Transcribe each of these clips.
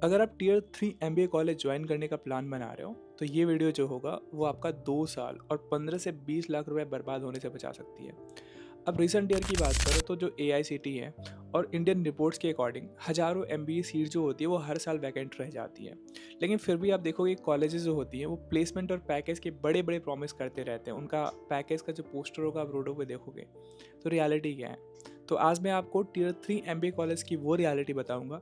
अगर आप tier 3 MBA college join करने का प्लान बना रहे हो तो ये वीडियो जो होगा वो आपका 2 साल और 15 से 20 लाख रुपए बर्बाद होने से बचा सकती है। अब रिसेंट ईयर की बात करो तो जो AICTE है और इंडियन रिपोर्ट्स के अकॉर्डिंग हज़ारों MBA सीट जो होती है वो हर साल वैकेंट रह जाती है। लेकिन फिर भी आप देखोगे कॉलेजेस जो होती हैं वो प्लेसमेंट और पैकेज के बड़े बड़े प्रॉमिस करते रहते हैं। उनका पैकेज का जो पोस्टर होगा आप रोडों पे देखोगे। तो रियलिटी क्या है? तो आज मैं आपको टियर 3 MBA कॉलेज की वो रियलिटी बताऊंगा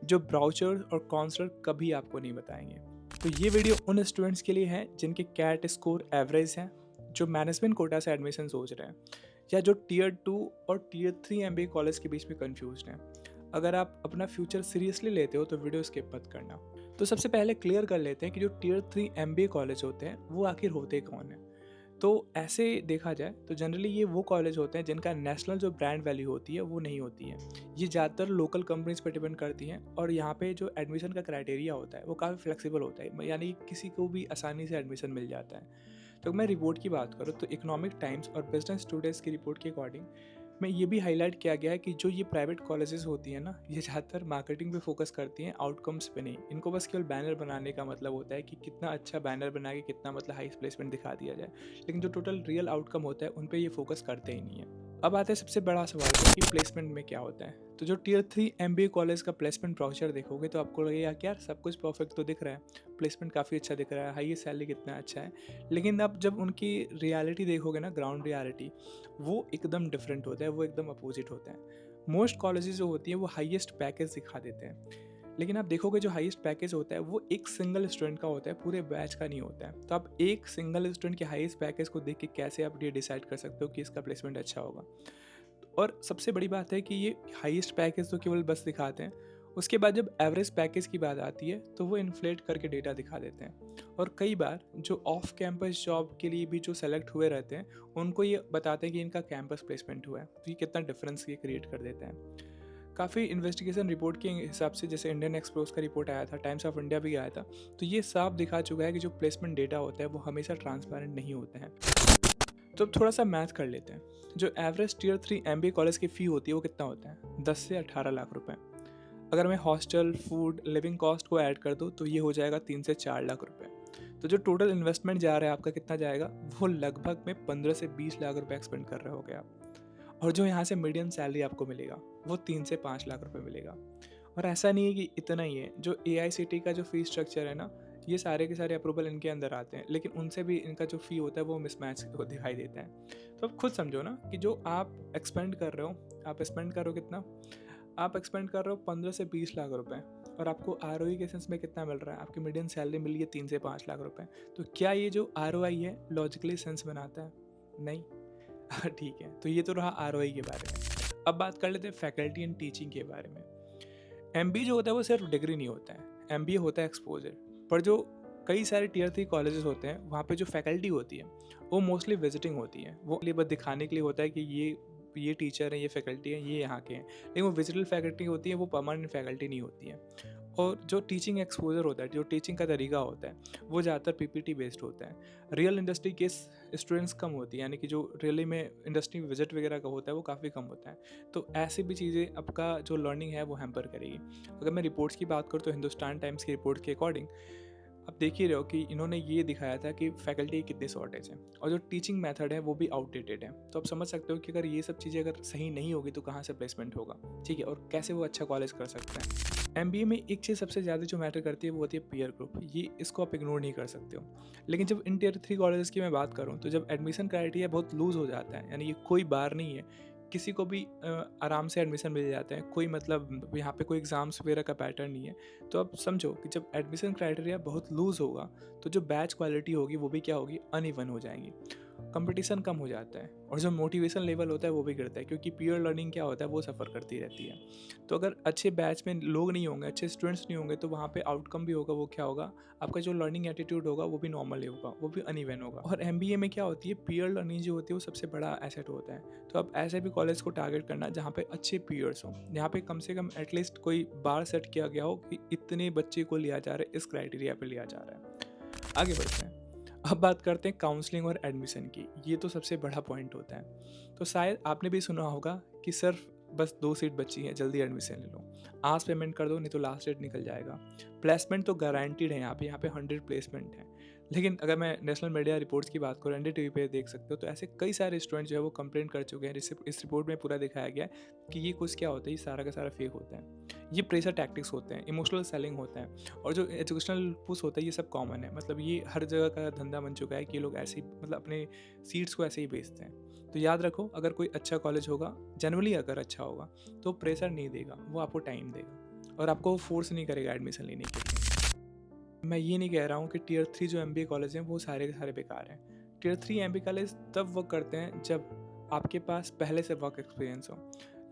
जो ब्राउचर और काउंसलर कभी आपको नहीं बताएंगे। तो ये वीडियो उन स्टूडेंट्स के लिए है जिनके कैट स्कोर एवरेज हैं, जो मैनेजमेंट कोटा से एडमिशन सोच रहे हैं, या जो टियर 2 और टियर 3 MBA कॉलेज के बीच में कंफ्यूज हैं। अगर आप अपना फ्यूचर सीरियसली लेते हो तो वीडियो स्किप मत करना। तो सबसे पहले क्लियर कर लेते हैं कि जो टियर 3 MBA कॉलेज होते हैं वो आखिर होते कौन है। तो ऐसे देखा जाए तो जनरली ये वो कॉलेज होते हैं जिनका नेशनल जो ब्रांड वैल्यू होती है वो नहीं होती है। ये ज़्यादातर लोकल कंपनीज पर डिपेंड करती हैं और यहाँ पे जो एडमिशन का क्राइटेरिया होता है वो काफ़ी फ्लेक्सिबल होता है, यानी किसी को भी आसानी से एडमिशन मिल जाता है। तो मैं रिपोर्ट की बात करूँ तो इकोनॉमिक टाइम्स और बिजनेस स्टूडेंट्स की रिपोर्ट के अकॉर्डिंग में ये भी हाईलाइट किया गया है कि जो ये प्राइवेट कॉलेजेस होती हैं ना, ये ज़्यादातर मार्केटिंग पे फोकस करती हैं, आउटकम्स पे नहीं। इनको बस केवल बैनर बनाने का मतलब होता है कि कितना अच्छा बैनर बना के कितना मतलब हाई प्लेसमेंट दिखा दिया जाए, लेकिन जो टोटल रियल आउटकम होता है उन पे ये फोकस करते ही नहीं है। अब आता है सबसे बड़ा सवाल पे कि प्लेसमेंट में क्या होता है। तो जो टियर 3 MBA कॉलेज का प्लेसमेंट ब्राउचर देखोगे तो आपको लगेगा कि यार सब कुछ परफेक्ट तो दिख रहा है, प्लेसमेंट काफ़ी अच्छा दिख रहा है, हाईएस्ट सैलरी कितना अच्छा है। लेकिन अब जब उनकी रियलिटी देखोगे ना, ग्राउंड रियलिटी, वो एकदम डिफरेंट होता है, वो एकदम अपोजिट होता है। मोस्ट कॉलेजेस जो होती हैं वो हाईएस्ट पैकेज दिखा देते हैं, लेकिन आप देखोगे जो हाईएस्ट पैकेज होता है वो एक सिंगल स्टूडेंट का होता है, पूरे बैच का नहीं होता है। तो आप एक सिंगल स्टूडेंट के हाईएस्ट पैकेज को देख के कैसे आप ये डिसाइड कर सकते हो कि इसका प्लेसमेंट अच्छा होगा। और सबसे बड़ी बात है कि ये हाईएस्ट पैकेज तो केवल बस दिखाते हैं, उसके बाद जब एवरेज पैकेज की बात आती है तो वो इन्फ्लेट करके डेटा दिखा देते हैं। और कई बार जो ऑफ कैंपस जॉब के लिए भी जो सेलेक्ट हुए रहते हैं उनको ये बताते हैं कि इनका कैंपस प्लेसमेंट हुआ है। तो ये कितना डिफरेंस ये क्रिएट कर देता है। काफ़ी इन्वेस्टिगेशन रिपोर्ट के हिसाब से, जैसे इंडियन एक्सप्रेस का रिपोर्ट आया था, टाइम्स ऑफ इंडिया भी आया था, तो ये साफ दिखा चुका है कि जो प्लेसमेंट डेटा होता है वो हमेशा ट्रांसपेरेंट नहीं होते हैं। तो अब थोड़ा सा मैथ कर लेते हैं। जो एवरेज टियर 3 MBA कॉलेज की फ़ी होती है वो कितना होता है? 10 से 18 लाख रुपए। अगर मैं हॉस्टल, फूड, लिविंग कॉस्ट को ऐड कर दूँ तो ये हो जाएगा 3 से 4 लाख रुपए। तो जो टोटल इन्वेस्टमेंट जा रहा है आपका, कितना जाएगा? वो लगभग में 15 से 20 लाख रुपए एक्सपेंड कर रहे होगे आप। और जो यहाँ से मीडियम सैलरी आपको मिलेगा वो 3 से 5 लाख रुपए मिलेगा। और ऐसा नहीं है कि इतना ही है, जो AICTE का जो फ़ी स्ट्रक्चर है ना, ये सारे के सारे अप्रूवल इनके अंदर आते हैं, लेकिन उनसे भी इनका जो फ़ी होता है वो मिसमैच दिखाई देता है। तो अब खुद समझो ना कि जो आप एक्सपेंड कर रहे हो, आप स्पेंड कर रहे हो कितना? आप एक्सपेंड कर रहे हो 15 से 20 लाख रुपए, और आपको ROI के सेंस में कितना मिल रहा है? आपकी मीडियम सैलरी मिल रही है 3 से 5 लाख रुपए। तो क्या ये जो ROI है लॉजिकली सेंस बनाता है? नहीं। ठीक है, तो ये तो रहा ROI के बारे में। अब बात कर लेते हैं फैकल्टी एंड टीचिंग के बारे में। MBA जो होता है वो सिर्फ डिग्री नहीं होता है, MBA होता है एक्सपोजर। पर जो कई सारे टियर 3 कॉलेजेस होते हैं वहाँ पे जो फैकल्टी होती है वो मोस्टली विजिटिंग होती है। वो लिए बस दिखाने के लिए होता है कि ये टीचर है, ये फैकल्टी है, ये यहाँ के हैं, लेकिन वो विजिटल फैकल्टी होती है, वो परमानेंट फैकल्टी नहीं होती है। और जो टीचिंग एक्सपोजर होता है, जो टीचिंग का तरीका होता है, वो ज़्यादातर PPT बेस्ड होता है। रियल इंडस्ट्री के स्टूडेंट्स कम होती है, यानी कि जो रियली में इंडस्ट्री विजिट वगैरह का होता है वो काफ़ी कम होता है। तो ऐसी भी चीज़ें आपका जो लर्निंग है वो हैम्पर करेगी। अगर मैं रिपोर्ट्स की बात करूँ तो हिंदुस्तान टाइम्स की रिपोर्ट के अकॉर्डिंग आप देख ही रहे हो कि इन्होंने ये दिखाया था कि फैकल्टी की कितनी शॉर्टेज है और जो टीचिंग मेथड है वो भी आउटडेटेड है। तो आप समझ सकते हो कि अगर ये सब चीज़ें अगर सही नहीं होगी तो कहाँ से प्लेसमेंट होगा, ठीक है, और कैसे वो अच्छा कॉलेज कर सकते हैं। MBA में एक चीज़ सबसे ज़्यादा जो मैटर करती है वो होती है पीयर ग्रुप। ये इसको आप इग्नोर नहीं कर सकते हो। लेकिन जब इन टियर 3 कॉलेजेस की मैं बात करूँ तो जब एडमिशन क्राइटेरिया बहुत लूज हो जाता है, यानी ये कोई बार नहीं है, किसी को भी आराम से एडमिशन मिल जाता है, कोई मतलब यहाँ पे कोई एग्ज़ाम्स वगैरह का पैटर्न नहीं है। तो आप समझो कि जब एडमिशन क्राइटेरिया बहुत लूज़ होगा तो जो बैच क्वालिटी होगी वो भी क्या होगी? अनइवन हो जाएंगी, कंपटीशन कम हो जाता है और जो मोटिवेशन लेवल होता है वो भी गिरता है, क्योंकि पीयर लर्निंग क्या होता है वो सफ़र करती रहती है। तो अगर अच्छे बैच में लोग नहीं होंगे, अच्छे स्टूडेंट्स नहीं होंगे, तो वहाँ पे आउटकम भी होगा वो क्या होगा? आपका जो लर्निंग एटीट्यूड होगा वो भी नॉर्मल ही होगा, वो भी अनइवन होगा। और MBA में क्या होती है, पीयर लर्निंग जो होती है वो सबसे बड़ा एसेट होता है। तो आप ऐसे भी कॉलेज को टारगेट करना जहाँ पे अच्छे पीयर्स हों, जहाँ पे कम से कम एटलीस्ट कोई बार सेट किया गया हो कि इतने बच्चे को लिया जा रहा है, इस क्राइटेरिया पे लिया जा रहा है। आगे बढ़ते हैं। अब बात करते हैं काउंसलिंग और एडमिशन की। ये तो सबसे बड़ा पॉइंट होता है। तो शायद आपने भी सुना होगा कि सिर्फ बस 2 सीट बची हैं, जल्दी एडमिशन ले लो। आज पेमेंट कर दो, नहीं तो लास्ट डेट निकल जाएगा। प्लेसमेंट तो गारंटीड है यहाँ पे 100 प्लेसमेंट है। लेकिन अगर मैं नेशनल मीडिया रिपोर्ट्स की बात करूँ, एनडीटीवी पे देख सकते हो, तो ऐसे कई सारे स्टूडेंट जो है वो कंप्लेंट कर चुके हैं। इस रिपोर्ट में पूरा दिखाया गया है कि ये कुछ क्या होता है, ये सारा का सारा फेक होता है। ये प्रेशर टैक्टिक्स होते हैं, इमोशनल सेलिंग होता है, और जो एजुकेशनल पुश होता है ये सब कॉमन है। मतलब ये हर जगह का धंधा बन चुका है कि ये लोग ऐसे ही मतलब अपने सीट्स को ऐसे ही बेचते हैं। तो याद रखो, अगर कोई अच्छा कॉलेज होगा, जनरली अगर अच्छा होगा, तो प्रेशर नहीं देगा, वो आपको टाइम देगा और आपको फोर्स नहीं करेगा एडमिशन लेने के लिए। मैं ये नहीं कह रहा हूँ कि टियर 3 जो एमबीए कॉलेज हैं वो सारे के सारे बेकार हैं। टियर 3 एमबीए कॉलेज तब वर्क करते हैं जब आपके पास पहले से वर्क एक्सपीरियंस हो,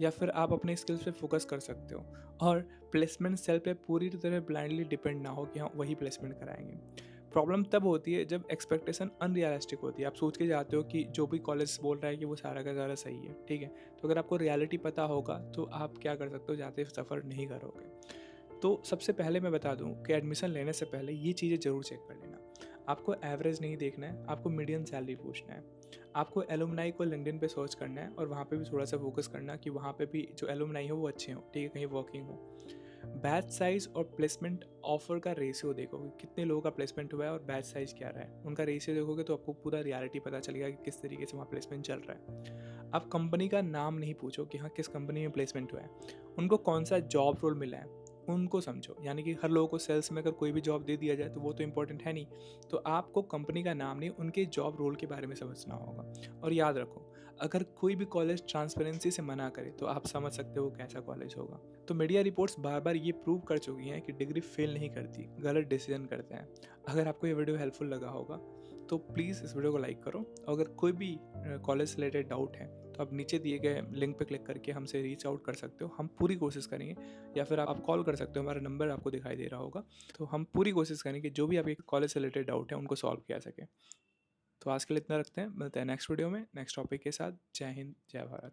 या फिर आप अपने स्किल्स पे फोकस कर सकते हो, और प्लेसमेंट सेल पे पूरी तरह ब्लाइंडली डिपेंड ना हो कि हाँ वही प्लेसमेंट कराएंगे। प्रॉब्लम तब होती है जब एक्सपेक्टेशन अनरियलिस्टिक होती है। आप सोच के जाते हो कि जो भी कॉलेज बोल रहा है कि वो सारा का सारा सही है, ठीक है। तो अगर आपको रियलिटी पता होगा तो आप क्या कर सकते हो, जाते सफ़र नहीं करोगे। तो सबसे पहले मैं बता दूं कि एडमिशन लेने से पहले ये चीज़ें ज़रूर चेक कर लेना। आपको एवरेज नहीं देखना है, आपको मीडियम सैलरी पूछना है। आपको एलुमनाई को लिंक्डइन पे सर्च करना है और वहाँ पे भी थोड़ा सा फोकस करना कि वहाँ पे भी जो एलुमनाई हो वो अच्छे हों, ठीक है, कहीं वर्किंग हो। बैच साइज और प्लेसमेंट ऑफर का रेशियो देखो कि कितने लोगों का प्लेसमेंट हुआ है और बैच साइज क्या रहा है। उनका रेशियो देखोगे तो आपको पूरा रियलिटी पता चलेगा कि किस तरीके से वहाँ प्लेसमेंट चल रहा है। आप कंपनी का नाम नहीं पूछो कि हाँ किस कंपनी में प्लेसमेंट हुआ है, उनको कौन सा जॉब रोल मिला है उनको समझो। यानी कि हर लोगों को सेल्स में अगर कोई भी जॉब दे दिया जाए तो वो तो इंपॉर्टेंट है नहीं। तो आपको कंपनी का नाम नहीं, उनके जॉब रोल के बारे में समझना होगा। और याद रखो, अगर कोई भी कॉलेज ट्रांसपेरेंसी से मना करे तो आप समझ सकते हो कैसा कॉलेज होगा। तो मीडिया रिपोर्ट्स बार बार ये प्रूव कर चुकी हैं कि डिग्री फेल नहीं करती, गलत डिसीजन करते हैं। अगर आपको ये वीडियो हेल्पफुल लगा होगा तो प्लीज़ इस वीडियो को लाइक करो। अगर कोई भी कॉलेज से रिलेटेड डाउट है तो आप नीचे दिए गए लिंक पे क्लिक करके हमसे रीच आउट कर सकते हो, हम पूरी कोशिश करेंगे। या फिर आप कॉल कर सकते हो, हमारा नंबर आपको दिखाई दे रहा होगा। तो हम पूरी कोशिश करेंगे जो भी आपके कॉलेज से रिलेटेड डाउट है उनको सॉल्व किया सके। तो आज के लिए इतना रखते हैं, मिलते हैं नेक्स्ट वीडियो में नेक्स्ट टॉपिक के साथ। जय हिंद, जय भारत।